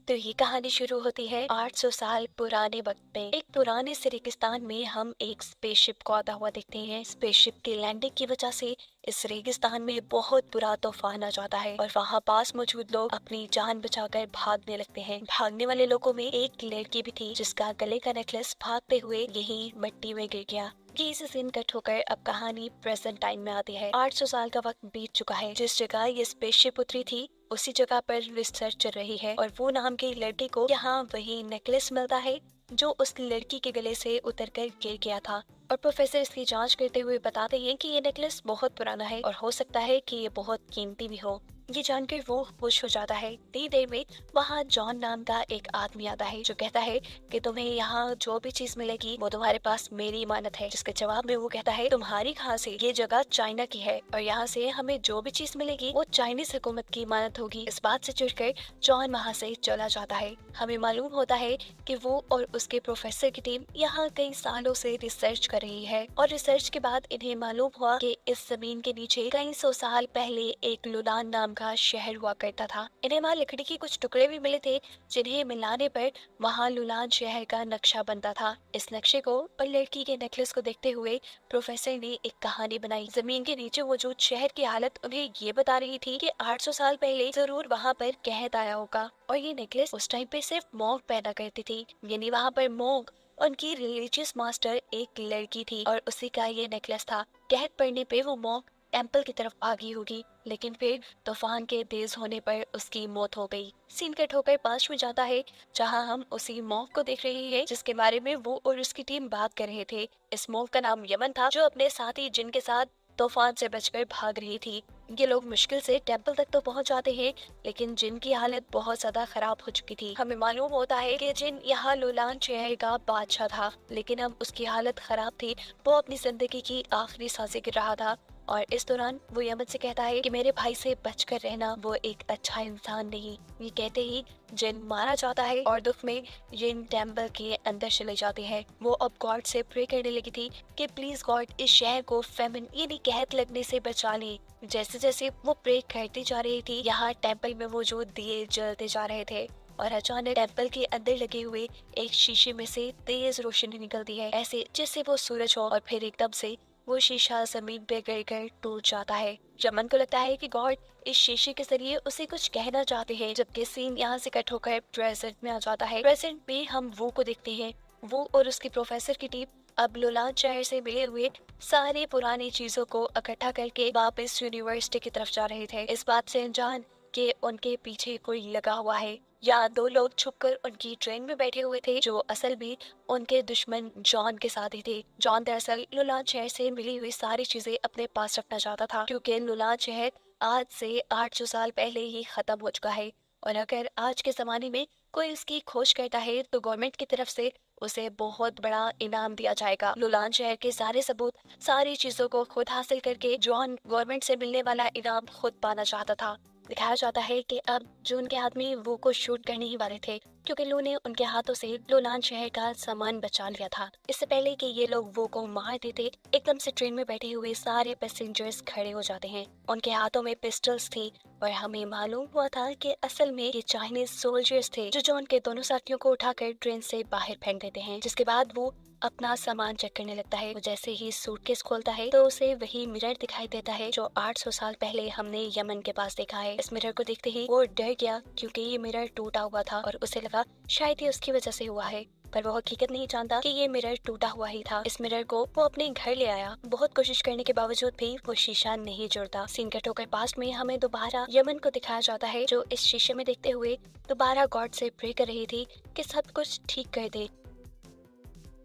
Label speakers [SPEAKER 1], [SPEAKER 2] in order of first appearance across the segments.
[SPEAKER 1] तो ये कहानी शुरू होती है 800 साल पुराने वक्त में। एक पुराने से रेगिस्तान में हम एक स्पेसशिप को आता हुआ देखते हैं। स्पेसशिप की लैंडिंग की वजह से इस रेगिस्तान में बहुत बुरा तूफान आ जाता है और वहाँ पास मौजूद लोग अपनी जान बचाकर भागने लगते हैं। भागने वाले लोगों में एक लड़की भी थी जिसका गले का नेकलेस भागते हुए यही मिट्टी में गिर गया। ये इसे सीन कट होकर अब कहानी प्रेजेंट टाइम में आती है। 800 साल का वक्त बीत चुका है। जिस जगह ये स्पेसशिप उतरी थी उसी जगह पर रिसर्च चल रही है और वो नाम की लड़की को यहाँ वही नेकलेस मिलता है जो उस लड़की के गले से उतरकर गिर गया था। और प्रोफेसर इसकी जांच करते हुए बताते हैं कि ये नेकलेस बहुत पुराना है और हो सकता है कि ये बहुत कीमती भी हो। ये जानकर वो खुश हो जाता है। इतनी देर में वहाँ जॉन नाम का एक आदमी आता है जो कहता है कि तुम्हें यहाँ जो भी चीज मिलेगी वो तुम्हारे पास मेरी इमानत है। जिसके जवाब में वो कहता है तुम्हारी कहाँ से, ये जगह चाइना की है और यहाँ से हमें जो भी चीज मिलेगी वो चाइनीज हुकूमत की इमानत होगी। इस बात से चिढ़कर जॉन वहाँ से चला जाता है। हमें मालूम होता है कि वो और उसके प्रोफेसर की टीम यहाँ कई सालों से रिसर्च कर रही है और रिसर्च के बाद इन्हें मालूम हुआ कि इस जमीन के नीचे कई सौ साल पहले एक लुलान नाम का शहर हुआ करता था। इन्हें वहाँ लकड़ी के कुछ टुकड़े भी मिले थे जिन्हें मिलाने पर वहाँ लुलान शहर का नक्शा बनता था। इस नक्शे को और लड़की के नेकलेस को देखते हुए प्रोफेसर ने एक कहानी बनाई। जमीन के नीचे मौजूद शहर की हालत उन्हें ये बता रही थी कि 800 साल पहले जरूर वहाँ पर कहत आया होगा और ये नेकलेस उस टाइम पे सिर्फ मॉन्क पहना करती थी। यानी वहाँ पर मॉन्क उनकी रिलीजियस मास्टर एक लड़की थी और उसी का ये नेकलेस था। कहत पड़ने पे वो मॉन्क टेम्पल की तरफ भागी होगी लेकिन फिर तूफान के तेज होने पर उसकी मौत हो गई। सीन कट होकर पास में जाता है जहां हम उसी मॉन्क को देख रहे हैं जिसके बारे में वो और उसकी टीम बात कर रहे थे। इस मॉन्क का नाम यमन था जो अपने साथी जिन के साथ तूफान से बचकर भाग रही थी। ये लोग मुश्किल से टेम्पल तक तो पहुंच जाते हैं लेकिन जिन की हालत बहुत ज्यादा खराब हो चुकी थी। हमें मालूम होता है कि जिन यहाँ लुलान शहर का बादशाह था लेकिन अब उसकी हालत खराब थी। वो अपनी जिंदगी की आखिरी सांसें गिर रहा था और इस दौरान वो यमन से कहता है कि मेरे भाई से बचकर रहना, वो एक अच्छा इंसान नहीं। ये कहते ही जिन मारा जाता है और दुख में जिन टेम्पल के अंदर चले जाते हैं। वो अब गॉड से प्रे करने लगी थी कि प्लीज गॉड इस शहर को फेमिन यानी कहत लगने से बचा ले। जैसे जैसे वो प्रे करती जा रही थी यहाँ टेम्पल में मौजूद दिए जलते जा रहे थे और अचानक टेम्पल के अंदर लगे हुए एक शीशे में से तेज रोशनी निकलती है ऐसे जैसे वो सूरज हो और फिर एकदम से वो शीशा जमीन पे गिरकर टूट जाता है। यमन को लगता है कि गॉड इस शीशे के जरिए उसे कुछ कहना चाहते हैं। जबकि सीन यहाँ से कट होकर प्रेजेंट में आ जाता है। प्रेजेंट में हम वो को देखते हैं। वो और उसकी प्रोफेसर की टीम अब लुलान शहर से मिले हुए सारी पुरानी चीजों को इकट्ठा करके वापस यूनिवर्सिटी की तरफ जा रहे थे। इस बात से अनजान कि उनके पीछे कोई लगा हुआ है। या दो लोग छुपकर उनकी ट्रेन में बैठे हुए थे जो असल में उनके दुश्मन जॉन के साथ ही थे। जॉन दरअसल लुलान शहर से मिली हुई सारी चीजें अपने पास रखना चाहता था क्योंकि लुलान शहर आज से 800 साल पहले ही खत्म हो चुका है और अगर आज के जमाने में कोई उसकी खोज करता है तो गवर्नमेंट की तरफ से उसे बहुत बड़ा इनाम दिया जाएगा। लुलान शहर के सारे सबूत, सारी चीजों को खुद हासिल करके जॉन गवर्नमेंट से मिलने वाला इनाम खुद पाना चाहता था। दिखाया जाता है कि अब जो उनके आदमी वो को शूट करने ही वाले थे क्योंकि लू ने उनके हाथों से लोलान शहर का सामान बचा लिया था। इससे पहले कि ये लोग वो को मार देते एकदम से ट्रेन में बैठे हुए सारे पैसेंजर्स खड़े हो जाते हैं। उनके हाथों में पिस्टल्स थी और हमें मालूम हुआ था कि असल में ये चाइनीज सोल्जर्स थे जो जॉन के दोनों साथियों को उठाकर ट्रेन से बाहर फेंक देते हैं। जिसके बाद वो अपना सामान चेक करने लगता है। वो जैसे ही सूटकेस खोलता है तो उसे वही मिरर दिखाई देता है जो 800 साल पहले हमने यमन के पास देखा है। इस मिरर को देखते ही वो डर गया क्योंकि ये मिरर टूटा हुआ था और उसे लगा शायद ये उसकी वजह से हुआ है, पर वो हकीकत नहीं जानता कि ये मिरर टूटा हुआ ही था। इस मिरर को वो अपने घर ले आया। बहुत कोशिश करने के बावजूद भी वो शीशा नहीं जुड़ता। सीन कट होकर पास्ट में हमें दोबारा यमन को दिखाया जाता है जो इस शीशे में देखते हुए दोबारा गॉड से प्रे कर रही थी कि सब कुछ ठीक कर दे।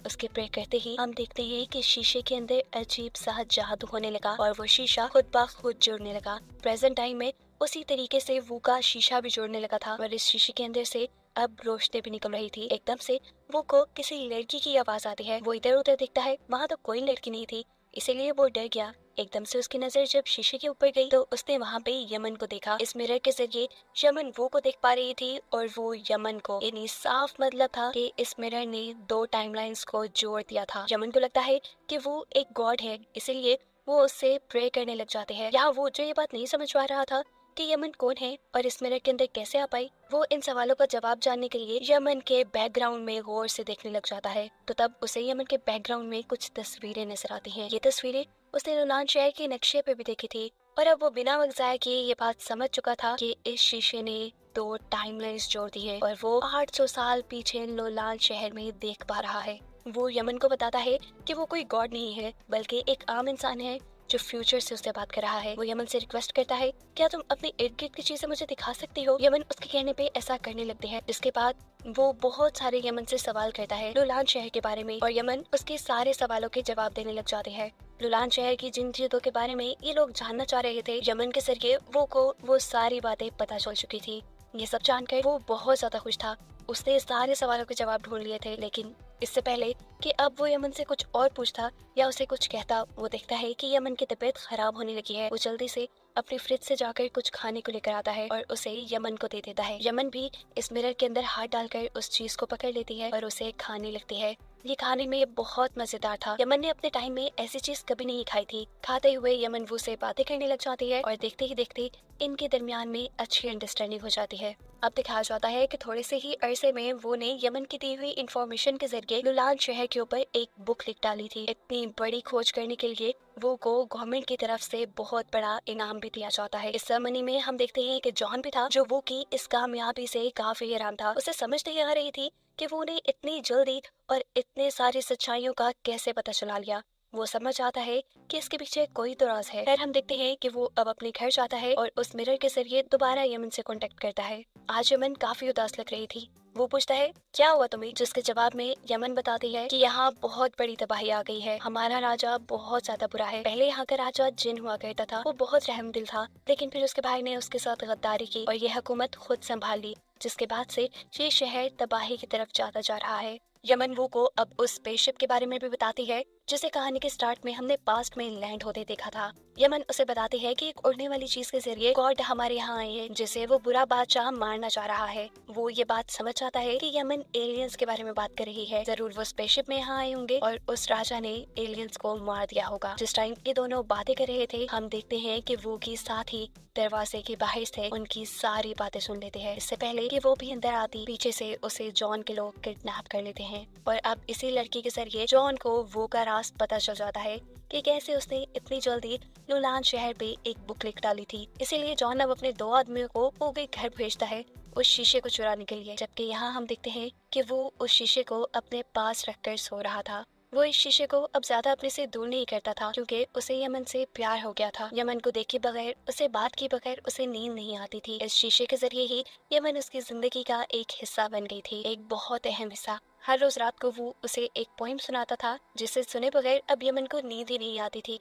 [SPEAKER 1] उसके प्रे करते ही हम देखते हैं कि शीशे के अंदर अजीब सा जादू होने लगा और वो शीशा खुद ब खुद जुड़ने लगा। प्रेजेंट टाइम में उसी तरीके से वो का शीशा भी जुड़ने लगा था और इस शीशे के अंदर से अब रोशनी भी निकल रही थी। एकदम से वो को किसी लड़की की आवाज आती है। वो इधर उधर देखता है, वहाँ तो कोई लड़की नहीं थी, इसीलिए वो डर गया। एकदम से उसकी नजर जब शीशे के ऊपर गई तो उसने वहाँ पे यमन को देखा। इस मिरर के जरिए यमन वो को देख पा रही थी और वो यमन को। यानी साफ मतलब था कि इस मिरर ने दो टाइमलाइंस को जोड़ दिया था। यमन को लगता है कि वो एक गॉड है, इसीलिए वो उससे प्रे करने लग जाते हैं। यहाँ वो जो ये बात नहीं समझ पा रहा था कि यमन कौन है और इस मिरर के अंदर कैसे आ पाई। वो इन सवालों का जवाब जानने के लिए यमन के बैकग्राउंड में गौर से देखने लग जाता है। तो तब उसे यमन के बैकग्राउंड में कुछ तस्वीरें नजर आती हैं। ये तस्वीरें उसने नुलान शहर के नक्शे पे भी देखी थी और अब वो बिना वक्त जाया किए ये बात समझ चुका था कि इस शीशे ने दो टाइमलाइंस जोड़ दी है और वो 800 साल पीछे लोलान शहर में देख पा रहा है। वो यमन को बताता है कि वो कोई गॉड नहीं है बल्कि एक आम इंसान है जो फ्यूचर से उससे बात कर रहा है। वो यमन से रिक्वेस्ट करता है, क्या तुम अपने इर्द गिर्द की चीजें मुझे दिखा सकती हो। यमन उसके कहने पे ऐसा करने लगते हैं, जिसके बाद वो बहुत सारे यमन से सवाल करता है लुलान शहर के बारे में और यमन उसके सारे सवालों के जवाब देने लग जाते हैं। लुलान शहर की जिन चीजों के बारे में ये लोग जानना चाह रहे थे, यमन के जरिए वो सारी बातें पता चल चुकी थी। ये सब जानकर वो बहुत ज्यादा खुश था। उसने सारे सवालों के जवाब ढूंढ लिए थे, लेकिन इससे पहले कि अब वो यमन से कुछ और पूछता या उसे कुछ कहता, वो देखता है कि यमन की तबीयत खराब होने लगी है। वो जल्दी से अपनी फ्रिज से जाकर कुछ खाने को लेकर आता है और उसे यमन को दे देता है। यमन भी इस मिरर के अंदर हाथ डालकर उस चीज को पकड़ लेती है और उसे खाने लगती है। ये खाने में बहुत मजेदार था। यमन ने अपने टाइम में ऐसी चीज कभी नहीं खाई थी। खाते हुए यमन वो से बातें करने लग जाती है और देखते ही देखते इनके दरमियान में अच्छी अंडरस्टैंडिंग हो जाती है। अब दिखाया जाता है कि थोड़े से ही अरसे में वो ने यमन की दी हुई इंफॉर्मेशन के जरिए लुलान शहर के ऊपर एक बुक लिख डाली थी। इतनी बड़ी खोज करने के लिए वो को गवर्नमेंट की तरफ से बहुत बड़ा इनाम भी दिया जाता है। इस सेरेमनी में हम देखते हैं कि जॉन भी था, जो वो की इस कामयाबी से काफी हैरान था। उसे समझ नहीं आ रही थी कि वो ने इतनी जल्दी और इतने सारी सच्चाइयों का कैसे पता चला लिया। वो समझ आता है कि इसके पीछे कोई तो राज है। फिर हम देखते हैं कि वो अब अपने घर जाता है और उस मिरर के जरिए दोबारा यमन से कांटेक्ट करता है। आज यमन काफी उदास लग रही थी। वो पूछता है, क्या हुआ तुम्हें, जिसके जवाब में यमन बताती है कि यहाँ बहुत बड़ी तबाही आ गई है। हमारा राजा बहुत ज्यादा बुरा है। पहले यहाँ का राजा जिन हुआ करता था, वो बहुत रहमदिल था, लेकिन फिर उसके भाई ने उसके साथ गद्दारी की और ये हुकूमत खुद संभाल ली, जिसके बाद से ये शहर तबाही की तरफ जाता जा रहा है। यमन वो को अब उस स्पेसशिप के बारे में भी बताती है जिसे कहानी के स्टार्ट में हमने पास्ट में लैंड होते देखा था। यमन उसे बताती है कि एक उड़ने वाली चीज के जरिए गॉड हमारे यहाँ आए हैं, जिसे वो बुरा बादशाह मारना चाह रहा है। वो ये बात समझ आता है कि यमन एलियंस के बारे में बात कर रही है। जरूर वो स्पेसशिप में यहाँ आए होंगे और उस राजा ने एलियंस को मार दिया होगा। जिस टाइम ये दोनों बातें कर रहे थे, हम देखते हैं कि वो की साथ ही दरवाजे के बाहर थे उनकी सारी बातें सुन लेते हैं। इससे पहले कि वो भी अंदर आती, पीछे से उसे जॉन के लोग किडनैप कर लेते हैं और अब इसी लड़की के जरिए जॉन को वो का राज पता चल जाता है कि कैसे उसने इतनी जल्दी लुलान शहर पे एक बुक लिख डाली थी। इसीलिए जॉन अब अपने दो आदमियों को वो के घर भेजता है उस शीशे को चुराने के लिए। जबकि यहाँ हम देखते हैं कि वो उस शीशे को अपने पास रखकर सो रहा था। वो इस शीशे को अब ज्यादा अपने से दूर नहीं करता था, क्योंकि उसे यमन से प्यार हो गया था। यमन को देखे बगैर, उसे बात किए बगैर उसे नींद नहीं आती थी। इस शीशे के जरिए ही यमन उसकी जिंदगी का एक हिस्सा बन गई थी, एक बहुत अहम हिस्सा। हर रोज रात को वो उसे एक पोइम सुनाता था, जिसे सुने बगैर अब यमन को नींद ही नहीं आती थी।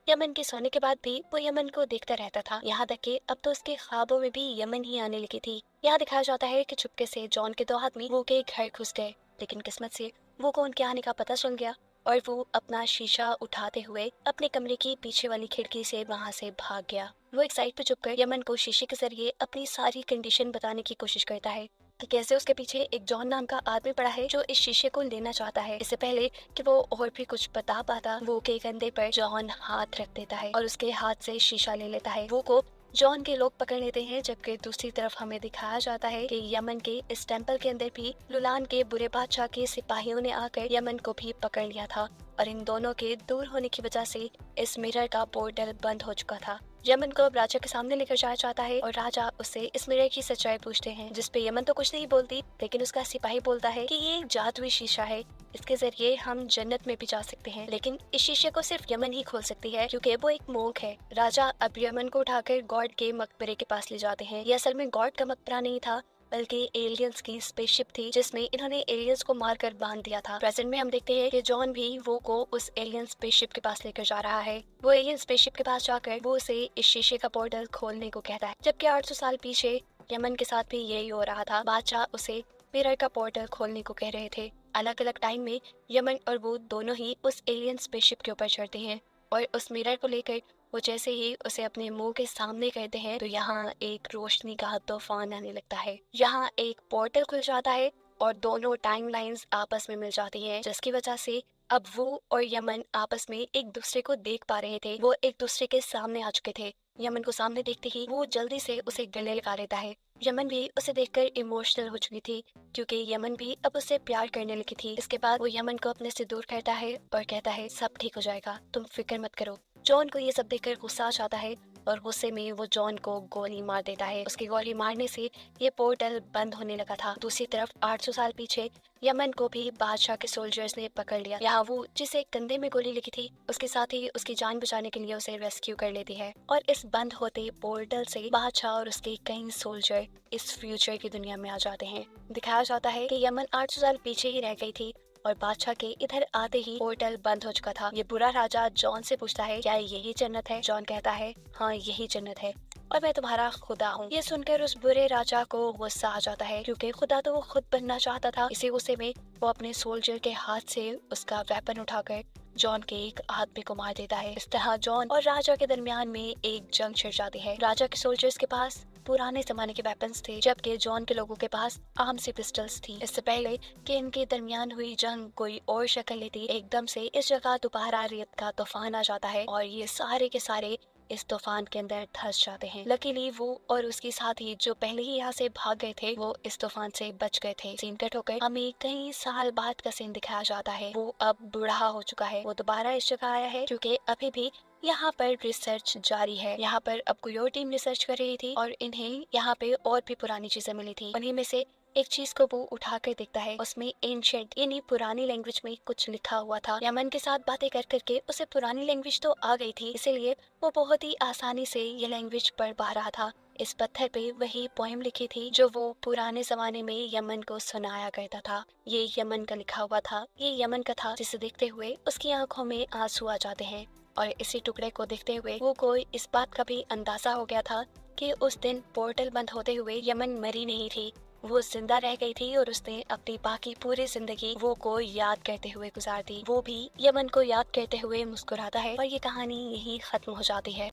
[SPEAKER 1] यमन के सोने के बाद भी वो यमन को देखता रहता था, यहाँ तक कि अब तो उसके ख्वाबों में भी यमन ही आने लगी थी। यहाँ दिखाया जाता है कि चुपके से जॉन के दो आदमी वो के घर घुस गए, लेकिन किस्मत से वो को उनके आने का पता चल गया और वो अपना शीशा उठाते हुए अपने कमरे की पीछे वाली खिड़की से वहां से भाग गया। वो एक साइड पे छुपकर यमन को शीशे के जरिए अपनी सारी कंडीशन बताने की कोशिश करता है कि कैसे उसके पीछे एक जॉन नाम का आदमी पड़ा है जो इस शीशे को लेना चाहता है। इससे पहले कि वो और भी कुछ बता पाता, वो के कंधे पर जॉन हाथ रख देता है और उसके हाथ से शीशा ले लेता है। वो को जॉन के लोग पकड़ लेते हैं, जबकि दूसरी तरफ हमें दिखाया जाता है कि यमन के इस टेंपल के अंदर भी लुलान के बुरे बादशाह के सिपाहियों ने आकर यमन को भी पकड़ लिया था और इन दोनों के दूर होने की वजह से इस मिरर का पोर्टल बंद हो चुका था। यमन को अब राजा के सामने लेकर जाया जाता है और राजा उससे इस मिरर की सच्चाई पूछते हैं, जिसपे यमन तो कुछ नहीं बोलती, लेकिन उसका सिपाही बोलता है कि ये एक जादुई शीशा है, इसके जरिए हम जन्नत में भी जा सकते हैं। लेकिन इस शीशे को सिर्फ यमन ही खोल सकती है, क्योंकि वो एक मोंक है। राजा अब यमन को उठाकर गॉड के मकबरे के पास ले जाते हैं। ये असल में गॉड का मकबरा नहीं था, बल्कि एलियंस की स्पेसशिप थी, जिसमें इन्होंने एलियंस को मारकर बांध दिया था। प्रेजेंट में हम देखते हैं कि जॉन भी वो को उस एलियन स्पेसशिप के पास लेकर जा रहा है। वो एलियन स्पेसशिप के पास जाकर वो उसे इस शीशे का पोर्टल खोलने को कहता है। जबकि 800 साल पीछे यमन के साथ भी यही हो रहा था। बादशाह उसे मिरर का पोर्टल खोलने को कह रहे थे। अलग अलग टाइम में यमन और वो दोनों ही उस एलियन स्पेसशिप के ऊपर चढ़ते हैं और उस मिरर को लेकर वो जैसे ही उसे अपने मुंह के सामने करते हैं, तो यहाँ एक रोशनी का तूफान आने लगता है। यहाँ एक पोर्टल खुल जाता है और दोनों टाइमलाइंस आपस में मिल जाती हैं, जिसकी वजह से अब वो और यमन आपस में एक दूसरे को देख पा रहे थे। वो एक दूसरे के सामने आ चुके थे यमन को सामने देखते ही वो जल्दी से उसे गले लगा लेता है। यमन भी उसे देखकर इमोशनल हो चुकी थी, क्योंकि यमन भी अब उससे प्यार करने लगी थी। इसके बाद वो यमन को अपने से दूर करता है और कहता है सब ठीक हो जाएगा, तुम फिक्र मत करो। जॉन को ये सब देखकर गुस्सा आ जाता है और गुस्से में वो जॉन को गोली मार देता है। उसकी गोली मारने से ये पोर्टल बंद होने लगा था। दूसरी तरफ 800 साल पीछे यमन को भी बादशाह के सोल्जर्स ने पकड़ लिया। यहाँ वो जिसे कंधे में गोली लगी थी उसके साथ ही उसकी जान बचाने के लिए उसे रेस्क्यू कर लेती है और इस बंद होते पोर्टल से बादशाह और उसके कई सोल्जर इस फ्यूचर की दुनिया में आ जाते हैं। दिखाया जाता है कि यमन 800 साल पीछे ही रह गई थी और बादशाह के इधर आते ही पोर्टल बंद हो चुका था। ये बुरा राजा जॉन से पूछता है क्या यही जन्नत है? जॉन कहता है हाँ यही जन्नत है और मैं तुम्हारा खुदा हूँ। ये सुनकर उस बुरे राजा को गुस्सा आ जाता है, क्योंकि खुदा तो वो खुद बनना चाहता था। इसी गुस्से में वो अपने सोल्जर के हाथ से उसका वेपन उठाकर जॉन के एक आदमी को मार देता है। इस तरह जॉन और राजा के दरमियान में एक जंग छिड़ जाती है। राजा के सोल्जर्स के पास पुराने जमाने के वेपन्स थे, जबकि जॉन के लोगों के पास आर्म से पिस्टल्स थी। इससे पहले कि इनके दरमियान हुई जंग कोई और शक्ल लेती, एकदम से इस जगह दोबारा रेत का तूफान आ जाता है और ये सारे के सारे इस तूफान के अंदर धंस जाते हैं। लकीली वो और उसके साथी जो पहले ही यहाँ से भाग गए थे वो इस तूफान से बच गए थे। सीन कट होकर हमें कई साल बाद का सीन दिखाया जाता है। वो अब बूढ़ा हो चुका है। वो दोबारा इस जगह आया है क्योंकि अभी भी यहाँ पर रिसर्च जारी है। यहाँ पर अब कोई और टीम रिसर्च कर रही थी और इन्हें यहाँ पे और भी पुरानी चीजें मिली थी। उन्हीं में से एक चीज को वो उठा कर देखता है, उसमें एंशिएंट यानी पुरानी लैंग्वेज में कुछ लिखा हुआ था। यमन के साथ बातें कर करके उसे पुरानी लैंग्वेज तो आ गई थी, इसीलिए वो बहुत ही आसानी से ये लैंग्वेज पढ़ पा रहा था। इस पत्थर पे वही पोएम लिखी थी जो वो पुराने जमाने में यमन को सुनाया करता था। ये यमन का लिखा हुआ था। ये यमन का था जिसे देखते हुए उसकी आंखों में आंसू आ जाते हैं और इसी टुकड़े को देखते हुए वो कोई इस बात का भी अंदाजा हो गया था कि उस दिन पोर्टल बंद होते हुए यमन मरी नहीं थी, वो जिंदा रह गई थी और उसने अपनी बाकी पूरी जिंदगी वो को याद करते हुए गुजार दी। वो भी यमन को याद करते हुए मुस्कुराता है और ये कहानी यहीं खत्म हो जाती है।